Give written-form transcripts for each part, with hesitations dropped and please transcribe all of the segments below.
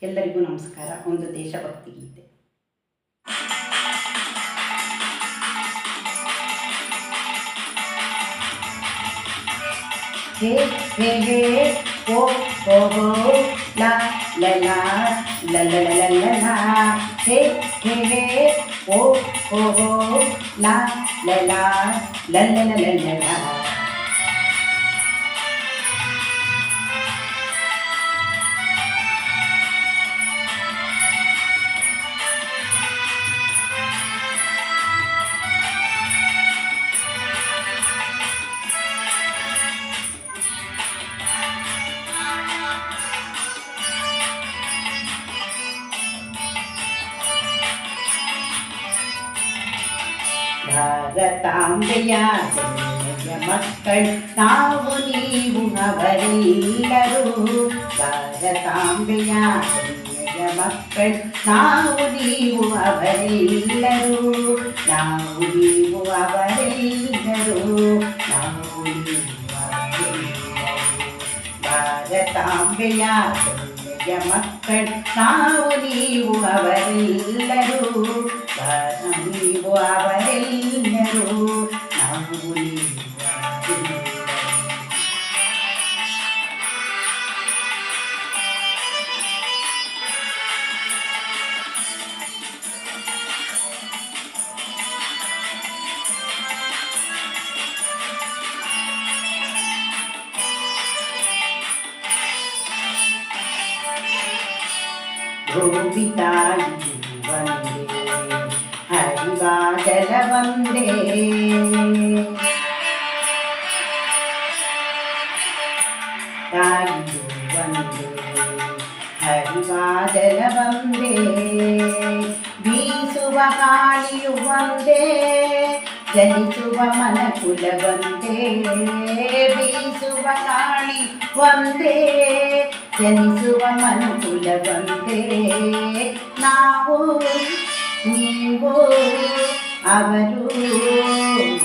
ಎಲ್ಲರಿಗೂ ನಮಸ್ಕಾರ. ಒಂದು ದೇಶಭಕ್ತಿ ಗೀತೆ. ಹೇ ಹೇ ಹೇ ಓ ಓ ಹೋ ಲಾ ಲ ಲಾ ಲ ಲ ಲ ಲ ಲ ಲಾ. ಹೇ ಹೇ ಹೇ ಓ ಓ ಹೋ ಲಾ ಲ ಲಾ ಲ ಲ ಲ ಲ ಲ ಲಾ. ಭಾರತಾಂಬೆಯ ಹೆಮ್ಮೆಯ ಮಕ್ಕಳು ನಾವು ನೀವು ಅವರೆಲ್ಲರೂ. ಭಾರತಾಂಬೆಯ ಹೆಮ್ಮೆಯ ಮಕ್ಕಳು ನಾವು ನೀವು ಅವರೆಲ್ಲರೂ. ನಾವು ನೀವು ಅವರೆಲ್ಲರೂ. ನಾವು ನೀವು ಅವರೆಲ್ಲರೂ. ಭಾರತಾಂಬೆಯ ಹೆಮ್ಮೆಯ ಮಕ್ಕಳು ನಾವು ನೀವು ಅವರೆಲ್ಲರೂ. ನೀವು ಅವರೆಲ್ಲರೂ. ನಾವು ನೀವು ಅವರೆಲ್ಲರೂ. ಭೂಮಿ ತಾಯಿ ವಂದೇ ಹರಿವಾದಲ ವಂದೇ. ತಾಯಿಯು ವಂದೇ ಹರಿವಾದಲ ವಂದೇ. ಬೀಸುವ ಗಾಳಿಯು ಒಂದೇ ಜನಿಸುವ ಮನಕುಲ ಒಂದೇ. ಬೀಸುವ ಗಾಳಿ ಒಂದೇ ಜನಿಸುವ ಮನುಕುಲ ಒಂದೇ. ನಾವು ನೀವು ಅವರು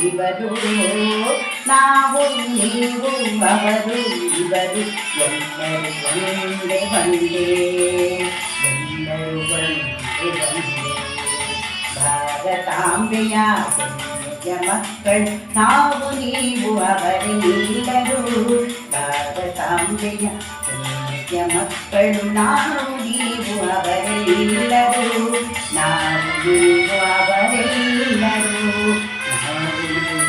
ಇವರು. ನಾವು ನೀವು ಅವರು ಇವರು. ಎಲ್ಲರೂ ಒಂದೇ ಒಂದೇ. ಎಲ್ಲರೂ ಒಂದೇ ಒಂದೇ. ಭಾರತಾಂಬೆಯ ಹೆಮ್ಮೆಯ ಮಕ್ಕಳು ನಾವು ನೀವು ಅವರೆಲ್ಲರೂ. ಭಾರತಾಂಬೆಯ ಹೆಮ್ಮೆಯ ಮಕ್ಕಳು ನಾವು ನೀವು ಅವರೆಲ್ಲರೂ. ನಾವು ನೀವು ಅವರೆಲ್ಲರೂ. ನಾವು ನೀವು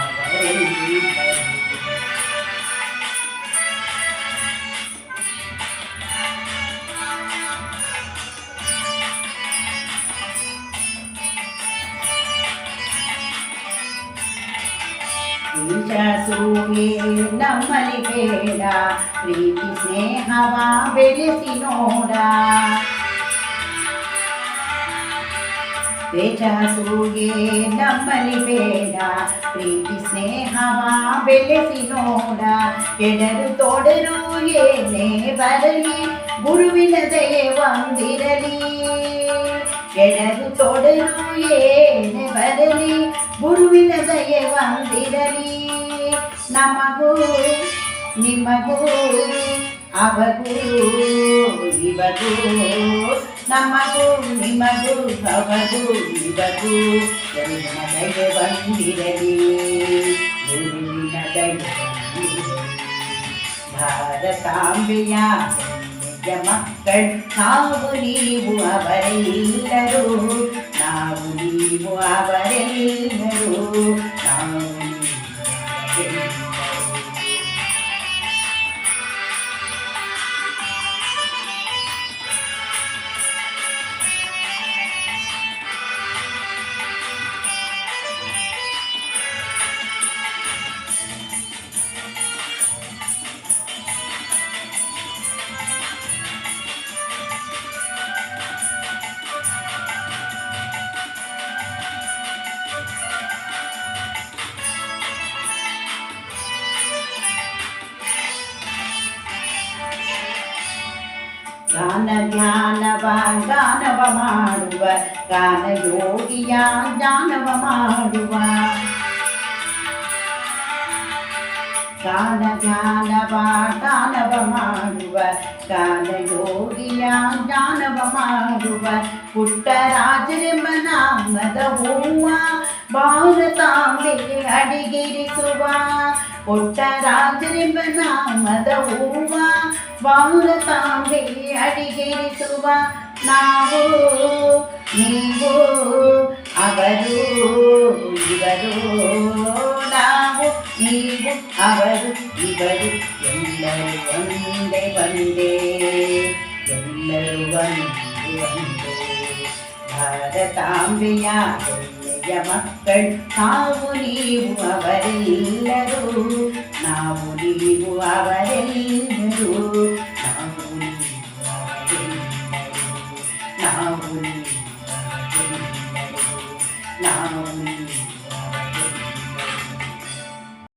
ಅವರೆಲ್ಲರೂ. ಸೂಯೆ ನಮ್ಮಲ್ಲಿ ಬೇಡ, ಪ್ರೀತಿ ಸ್ನೇಹವ ಬೆಳೆಸಿ ನೋಡ. ಸೂಯೆ ನಮ್ಮಲ್ಲಿ ಬೇಡ, ಪ್ರೀತಿ ಸ್ನೇಹವ ಬೆಳೆಸಿ ನೋಡ. ಎಡರು ತೊಡರು ಏನೇ ಬರಲಿ, ಗುರುವಿನ ದಯೆ ಒಂದಿರಲಿ. ಎಡರು ತೊಡರು ಏನೇ ಬರಲಿ, ಗುರುವಿನ ದಯೆ ಒಂದಿರಲಿ. ನಮಗೂ ನಿಮಗೂ ಅವಗೂ ಇವಗೂ. ನಮಗೂ ನಿಮಗೂ ಅವಗೂ ಇವಗೂ. ಗುರುವಿನ ದಯೆ ಬಂದಿರಲಿ. ಗುರುವಿನ ದಯೆ ಬಂದಿರಲಿ. ಭಾರತಾಂಬೆಯ ಹೆಮ್ಮೆಯ ಮಕ್ಕಳು ನಾವು ನೀವು ಅವರೆಲ್ಲರೂ. ನಾವು ನೀವು ಅವರೆಲ್ಲರೂ. ನಾವು ನೀವು ಅವರೆಲ್ಲರೂ. ಗಾನ ಜ್ಞಾನವ ಗಾನವ ಮಾಡುವ, ಗಾನ ಯೋಗಿಯ ಜ್ಞಾನವ ಮಾಡುವ. ಗಾನ ಧ್ಯಾನವ ದಾನವ ಮಾಡುವ ಗಾನಯೋಗಿಯ ಜ್ಞಾನವ ಮಾಡುವ ಪುಟ್ಟರಾಜರೆಂಬ ನಾಮದ ಹೂವ ಭಾರತಾಂಬೆ ಅಡಿಗಿರಿಸುವ ಪುಟ್ಟರಾಜರೆಂಬ ನಾಮದ ಹೂವ ಭಾರತಾಂಬೆ ಅಡಿಗಿರಿಸುವ ನಾವು ನೀವು ಅವರು ಇವರು ನಾವು ನೀವು ಅವರು ಇವರು ಎಲ್ಲರೂ ಒಂದೇ ಒಂದೇ ಎಲ್ಲರೂ ಒಂದೇ ಒಂದೇ ಭಾರತಾಂಬೆಯ ಹೆಮ್ಮೆಯ ಮಕ್ಕಳು ನಾವು ನೀವು ಅವರೆಲ್ಲರೂ ನಾವು ನೀವು ಅವರೆಲ್ಲರೂ